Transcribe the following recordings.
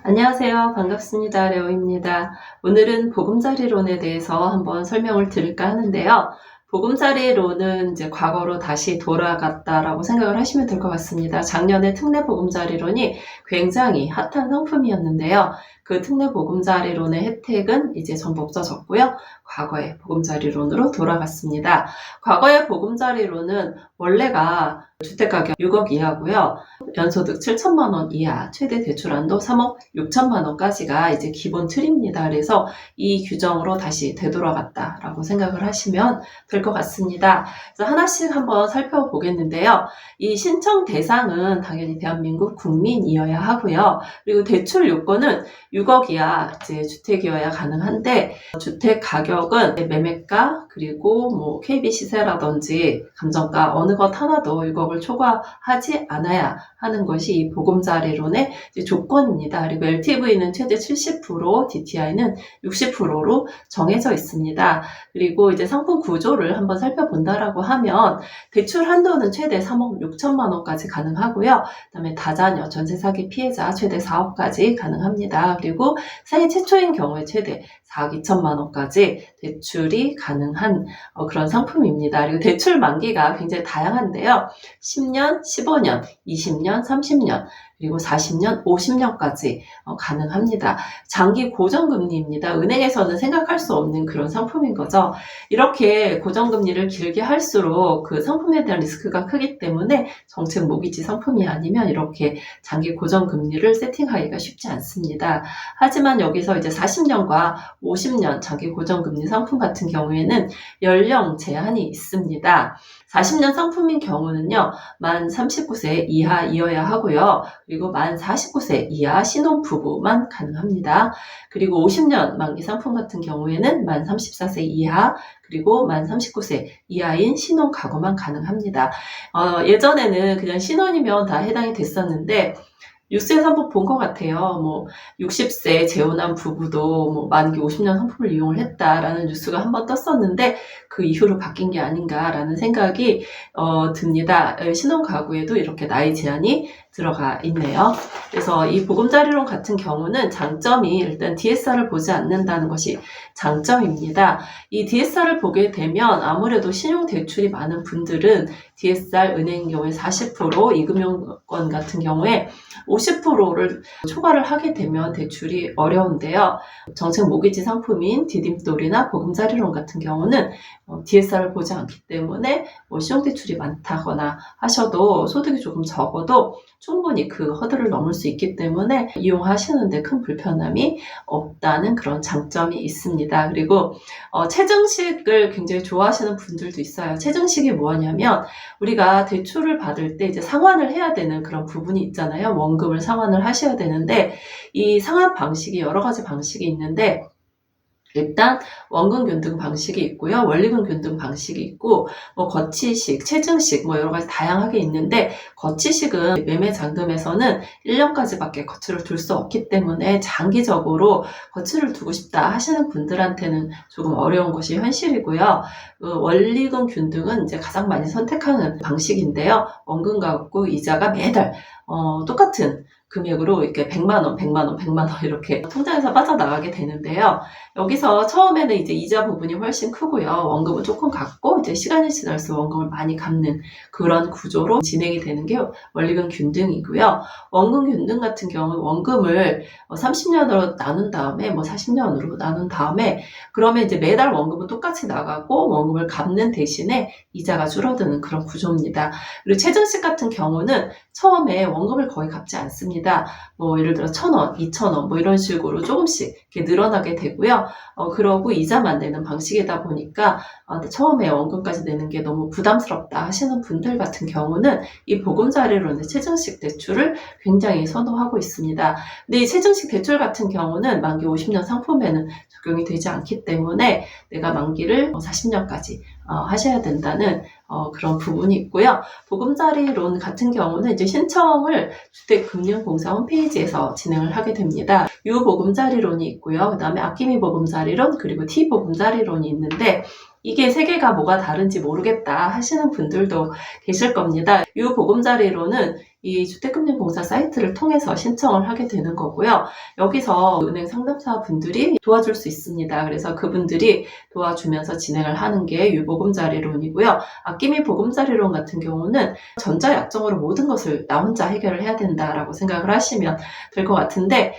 안녕하세요. 반갑습니다. 레오입니다. 오늘은 보금자리론에 대해서 한번 설명을 드릴까 하는데요. 보금자리론은 이제 과거로 다시 돌아갔다라고 생각을 하시면 될 것 같습니다. 작년에 특례 보금자리론이 굉장히 핫한 상품이었는데요. 그 특례 보금자리론의 혜택은 이제 전부 없어졌고요. 과거의 보금자리론으로 돌아갔습니다. 과거의 보금자리론은 원래가 주택가격 6억 이하고요. 연소득 7천만 원 이하, 최대 대출한도 3억 6천만 원까지가 이제 기본 틀입니다. 그래서 이 규정으로 다시 되돌아갔다라고 생각을 하시면 될 것 같습니다. 그래서 하나씩 한번 살펴보겠는데요. 이 신청 대상은 당연히 대한민국 국민이어야 하고요. 그리고 대출 요건은 6억 이하 이제 주택이어야 가능한데, 주택 가격은 매매가 그리고 뭐 KB 시세라든지 감정가 어느 것 하나도 6억을 초과하지 않아야 하는 것이 이 보금자리론의 조건입니다. 그리고 LTV는 최대 70%, DTI는 60%로 정해져 있습니다. 그리고 이제 상품 구조를 한번 살펴본다라고 하면 대출 한도는 최대 3억 6천만 원까지 가능하고요. 그다음에 다자녀 전세 사기 피해자 최대 4억까지 가능합니다. 그리고 생애 최초인 경우에 최대 4억 2천만 원까지 대출이 가능한 그런 상품입니다. 그리고 대출 만기가 굉장히 다양한데요. 10년, 15년, 20년, 30년, 그리고 40년, 50년까지 가능합니다. 장기 고정금리입니다. 은행에서는 생각할 수 없는 그런 상품인 거죠. 이렇게 고정금리를 길게 할수록 그 상품에 대한 리스크가 크기 때문에 정책 모기지 상품이 아니면 이렇게 장기 고정금리를 세팅하기가 쉽지 않습니다. 하지만 여기서 이제 40년과 50년 장기 고정금리 상품 같은 경우에는 연령 제한이 있습니다. 40년 상품인 경우는요, 만 39세 이하이어야 하고요. 그리고 만 49세 이하 신혼부부만 가능합니다. 그리고 50년 만기 상품 같은 경우에는 만 34세 이하, 그리고 만 39세 이하인 신혼 가구만 가능합니다. 예전에는 그냥 신혼이면 다 해당이 됐었는데, 뉴스에서 한번 본 것 같아요. 뭐 60세 재혼한 부부도 뭐 만기 50년 상품을 이용을 했다라는 뉴스가 한번 떴었는데 그 이후로 바뀐 게 아닌가라는 생각이 듭니다. 신혼 가구에도 이렇게 나이 제한이 들어가 있네요. 그래서 이 보금자리론 같은 경우는 장점이 일단 DSR을 보지 않는다는 것이 장점입니다. 이 DSR을 보게 되면 아무래도 신용대출이 많은 분들은 DSR 은행인 경우에 40%, 이금융권 같은 경우에 50%를 초과를 하게 되면 대출이 어려운데요. 정책 모기지 상품인 디딤돌이나 보금자리론 같은 경우는 DSR을 보지 않기 때문에 신용대출이 많다거나 하셔도 소득이 조금 적어도 충분히 그 허들을 넘을 수 있기 때문에 이용하시는데 큰 불편함이 없다는 그런 장점이 있습니다. 그리고 체증식을 굉장히 좋아하시는 분들도 있어요. 체증식이 뭐냐면 우리가 대출을 받을 때 이제 상환을 해야 되는 그런 부분이 있잖아요. 원금을 상환을 하셔야 되는데 이 상환 방식이 여러 가지 방식이 있는데 일단 원금 균등 방식이 있고요. 원리금 균등 방식이 있고 뭐 거치식, 체증식 뭐 여러 가지 다양하게 있는데 거치식은 매매 잔금에서는 1년까지밖에 거치를 둘 수 없기 때문에 장기적으로 거치를 두고 싶다 하시는 분들한테는 조금 어려운 것이 현실이고요. 원리금 균등은 이제 가장 많이 선택하는 방식인데요. 원금 갚고 이자가 매달 똑같은 금액으로 이렇게 100만 원, 100만 원, 100만 원 이렇게 통장에서 빠져나가게 되는데요. 여기서 처음에는 이제 이자 부분이 훨씬 크고요. 원금은 조금 갚고 이제 시간이 지날수록 원금을 많이 갚는 그런 구조로 진행이 되는 게 원리금 균등이고요. 원금 균등 같은 경우는 원금을 30년으로 나눈 다음에 뭐 40년으로 나눈 다음에 그러면 이제 매달 원금은 똑같이 나가고 원금을 갚는 대신에 이자가 줄어드는 그런 구조입니다. 그리고 체증식 같은 경우는 처음에 원금을 거의 갚지 않습니다. 뭐 예를 들어 1,000원, 2,000원 뭐 이런 식으로 조금씩 이렇게 늘어나게 되고요. 그러고 이자만 내는 방식이다 보니까 처음에 원금까지 내는 게 너무 부담스럽다 하시는 분들 같은 경우는 이 보금자리론의 체증식 대출을 굉장히 선호하고 있습니다. 근데 이 체증식 대출 같은 경우는 만기 50년 상품에는 적용이 되지 않기 때문에 내가 만기를 40년까지 하셔야 된다는 그런 부분이 있고요. 보금자리론 같은 경우는 이제 신청을 주택금융공사 홈페이지에서 진행을 하게 됩니다. 유보금자리론이 있고요. 그 다음에 아낌이 보금자리론 그리고 T보금자리론이 있는데 이게 세 개가 뭐가 다른지 모르겠다 하시는 분들도 계실 겁니다. 유보금자리론은 이 주택금융공사 사이트를 통해서 신청을 하게 되는 거고요. 여기서 은행 상담사 분들이 도와줄 수 있습니다. 그래서 그분들이 도와주면서 진행을 하는 게 유보금자리론이고요. 아낌이 보금자리론 같은 경우는 전자약정으로 모든 것을 나 혼자 해결을 해야 된다라고 생각을 하시면 될 것 같은데,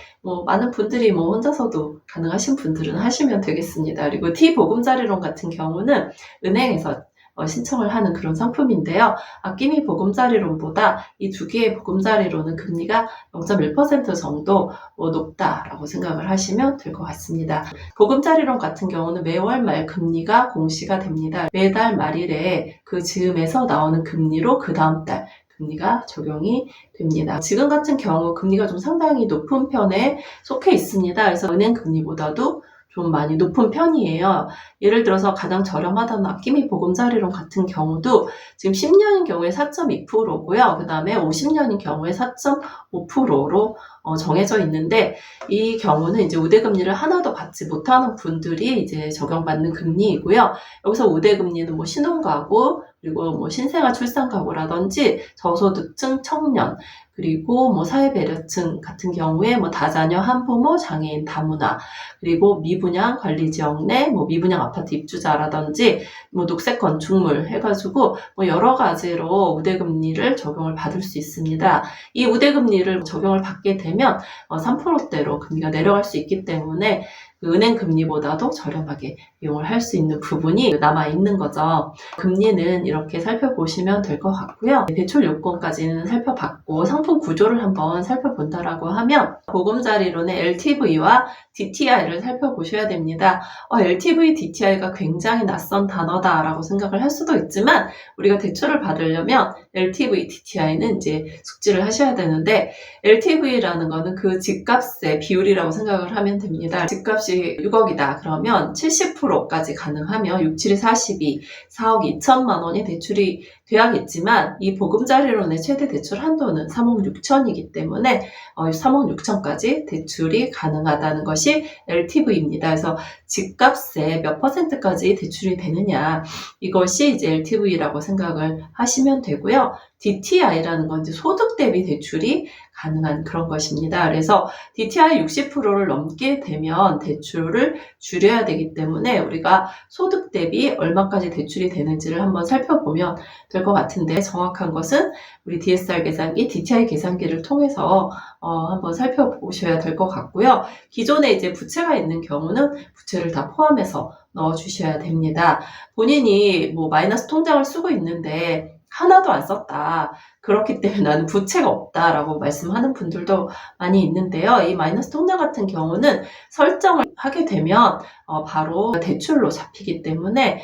많은 분들이 혼자서도 가능하신 분들은 하시면 되겠습니다. 그리고 T보금자리론 같은 경우는 은행에서 신청을 하는 그런 상품인데요. 아낌이 보금자리론보다 이 두 개의 보금자리론은 금리가 0.1% 정도 높다라고 생각을 하시면 될 것 같습니다. 보금자리론 같은 경우는 매월 말 금리가 공시가 됩니다. 매달 말일에 그 즈음에서 나오는 금리로 그 다음 달 금리가 적용이 됩니다. 지금 같은 경우 금리가 좀 상당히 높은 편에 속해 있습니다. 그래서 은행 금리보다도 좀 많이 높은 편이에요. 예를 들어서 가장 저렴하다는 아낌이 보금자리론 같은 경우도 지금 10년인 경우에 4.2%고요. 그 다음에 50년인 경우에 4.5%로 정해져 있는데, 이 경우는 이제 우대금리를 하나도 받지 못하는 분들이 이제 적용받는 금리이고요. 여기서 우대금리는 신혼가구, 그리고 신생아 출산가구라든지 저소득층 청년, 그리고 사회배려층 같은 경우에 다자녀 한부모 장애인 다문화, 그리고 미분양 관리지역 내 미분양 아파트 입주자라든지 녹색 건축물 해가지고 여러 가지로 우대금리를 적용을 받을 수 있습니다. 이 우대금리를 적용을 받게 되면 3%대로 금리가 내려갈 수 있기 때문에 그 은행 금리보다도 저렴하게 이용을 할 수 있는 부분이 남아있는 거죠. 금리는 이렇게 살펴보시면 될 것 같고요. 대출 요건까지는 살펴봤고, 상품 구조를 한번 살펴본다라고 하면 보금자리론의 LTV와 DTI를 살펴보셔야 됩니다. LTV, DTI가 굉장히 낯선 단어다라고 생각을 할 수도 있지만, 우리가 대출을 받으려면 LTV, DTI는 이제 숙지를 하셔야 되는데, LTV라는 거는 그 집값의 비율이라고 생각을 하면 됩니다. 집값이 6억이다 그러면 70%까지 가능하면 6, 7이 42, 4억 2천만 원이 대출이 돼야겠지만, 이 보금자리론의 최대 대출 한도는 3억 6천이기 때문에 3억 6천까지 대출이 가능하다는 것이 LTV입니다. 그래서 집값의 몇 %까지 대출이 되느냐, 이것이 이제 LTV라고 생각을 하시면 되고요. DTI라는 건 이제 소득 대비 대출이 가능한 그런 것입니다. 그래서 DTI 60%를 넘게 되면 대출을 줄여야 되기 때문에 우리가 소득 대비 얼마까지 대출이 되는지를 한번 살펴보면 될 것 같은데, 정확한 것은 우리 DSR 계산기, DTI 계산기를 통해서 한번 살펴보셔야 될 것 같고요. 기존에 이제 부채가 있는 경우는 부채를 다 포함해서 넣어주셔야 됩니다. 본인이 마이너스 통장을 쓰고 있는데 하나도 안 썼다, 그렇기 때문에 나는 부채가 없다라고 말씀하는 분들도 많이 있는데요. 이 마이너스 통장 같은 경우는 설정을 하게 되면 바로 대출로 잡히기 때문에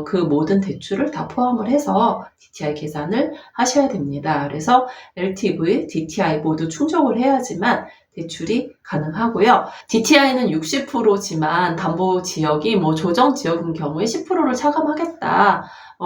그 모든 대출을 다 포함을 해서 DTI 계산을 하셔야 됩니다. 그래서 LTV, DTI 모두 충족을 해야지만 대출이 가능하고요. DTI는 60%지만 담보 지역이 조정 지역인 경우에 10%를 차감하겠다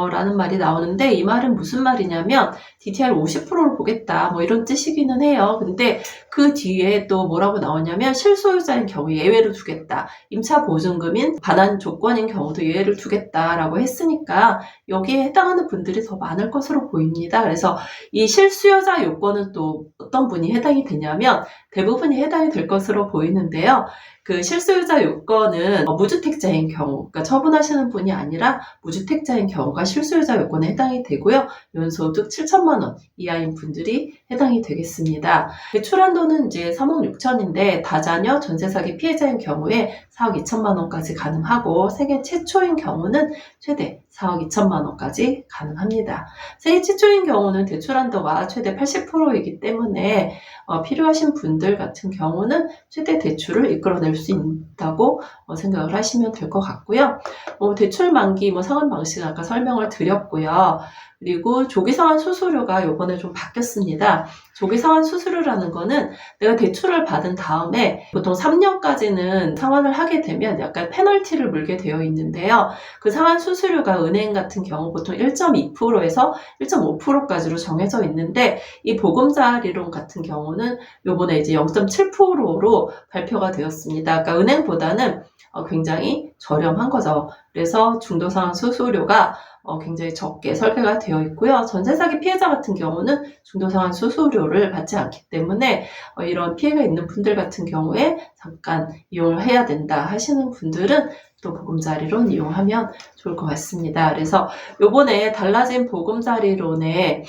라는 말이 나오는데, 이 말은 무슨 말이냐면 DTI를 50%를 보겠다 이런 뜻이기는 해요. 근데 그 뒤에 또 뭐라고 나오냐면 실소유자인 경우 예외를 두겠다, 임차 보증금인 반환 조건인 경우도 예외를 두겠다라고 했으니까 여기에 해당하는 분들이 더 많을 것으로 보입니다. 그래서 이 실수요자 요건은 또 어떤 분이 해당이 되냐면 대부분이 해당이 될 것으로 보이는데요. 그 실수요자 요건은 무주택자인 경우, 그러니까 처분하시는 분이 아니라 무주택자인 경우가 실수요자 요건에 해당이 되고요. 연소득 7천만 원 이하인 분들이 해당이 되겠습니다. 대출 한도는 이제 3억 6천인데 다자녀 전세 사기 피해자인 경우에 4억 2천만 원까지 가능하고, 세계 최초인 경우는 최대 4억 2천만 원까지 가능합니다. 세계 최초인 경우는 대출 한도가 최대 80%이기 때문에 필요하신 분들 같은 경우는 최대 대출을 이끌어낼 수 있다고 생각을 하시면 될 것 같고요. 대출 만기 상환 방식은 아까 설명을 드렸고요. 그리고 조기상환 수수료가 요번에 좀 바뀌었습니다. 조기상환 수수료라는 거는 내가 대출을 받은 다음에 보통 3년까지는 상환을 하게 되면 약간 페널티를 물게 되어 있는데요. 그 상환 수수료가 은행 같은 경우 보통 1.2%에서 1.5%까지로 정해져 있는데, 이 보금자리론 같은 경우는 요번에 이제 0.7%로 발표가 되었습니다. 그러니까 은행보다는 굉장히 저렴한 거죠. 그래서 중도상환 수수료가 굉장히 적게 설계가 되어 있고요. 전세 사기 피해자 같은 경우는 중도상환 수수료를 받지 않기 때문에 이런 피해가 있는 분들 같은 경우에 잠깐 이용을 해야 된다 하시는 분들은 또 보금자리론 이용하면 좋을 것 같습니다. 그래서 요번에 달라진 보금자리론의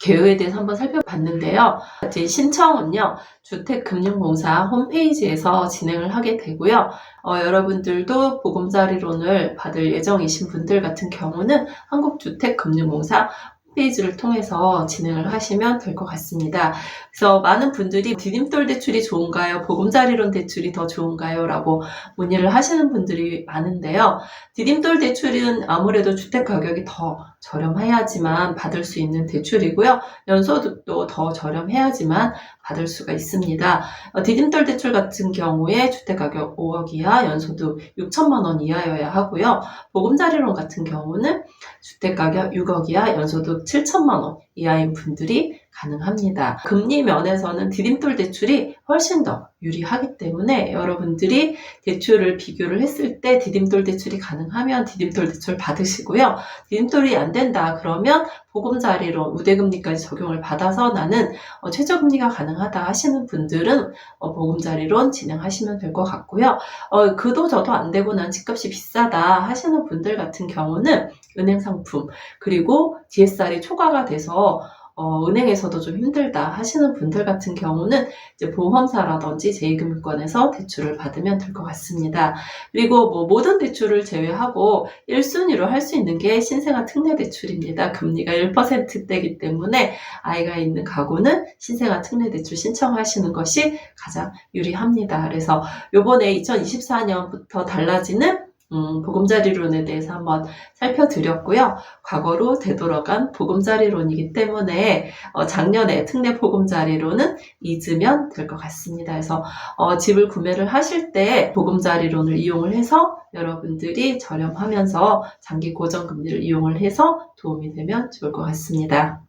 개요에 대해서 한번 살펴봤는데요. 제 신청은요, 주택금융공사 홈페이지에서 진행을 하게 되고요. 여러분들도 보금자리론을 받을 예정이신 분들 같은 경우는 한국주택금융공사 홈페이지를 통해서 진행을 하시면 될 것 같습니다. 그래서 많은 분들이 디딤돌 대출이 좋은가요? 보금자리론 대출이 더 좋은가요? 라고 문의를 하시는 분들이 많은데요. 디딤돌 대출은 아무래도 주택 가격이 더 저렴해야지만 받을 수 있는 대출이고요. 연소득도 더 저렴해야지만 받을 수가 있습니다. 디딤돌 대출 같은 경우에 주택가격 5억 이하, 연소득 6천만 원 이하여야 하고요. 보금자리론 같은 경우는 주택가격 6억 이하, 연소득 7천만 원 이하인 분들이 가능합니다. 금리 면에서는 디딤돌 대출이 훨씬 더 유리하기 때문에 여러분들이 대출을 비교를 했을 때 디딤돌 대출이 가능하면 디딤돌 대출 받으시고요. 디딤돌이 안 된다 그러면 보금자리론 우대금리까지 적용을 받아서 나는 최저금리가 가능하다 하시는 분들은 보금자리론 진행하시면 될 것 같고요. 그도 저도 안 되고 난 집값이 비싸다 하시는 분들 같은 경우는 은행 상품 그리고 DSR이 초과가 돼서 은행에서도 좀 힘들다 하시는 분들 같은 경우는 이제 보험사라든지 제2금융권에서 대출을 받으면 될 것 같습니다. 그리고 모든 대출을 제외하고 1순위로 할 수 있는 게 신생아 특례 대출입니다. 금리가 1%대이기 때문에 아이가 있는 가구는 신생아 특례 대출 신청하시는 것이 가장 유리합니다. 그래서 요번에 2024년부터 달라지는 보금자리론에 대해서 한번 살펴드렸고요. 과거로 되돌아간 보금자리론이기 때문에 작년에 특례 보금자리론은 잊으면 될 것 같습니다. 그래서 집을 구매를 하실 때 보금자리론을 이용을 해서 여러분들이 저렴하면서 장기 고정금리를 이용을 해서 도움이 되면 좋을 것 같습니다.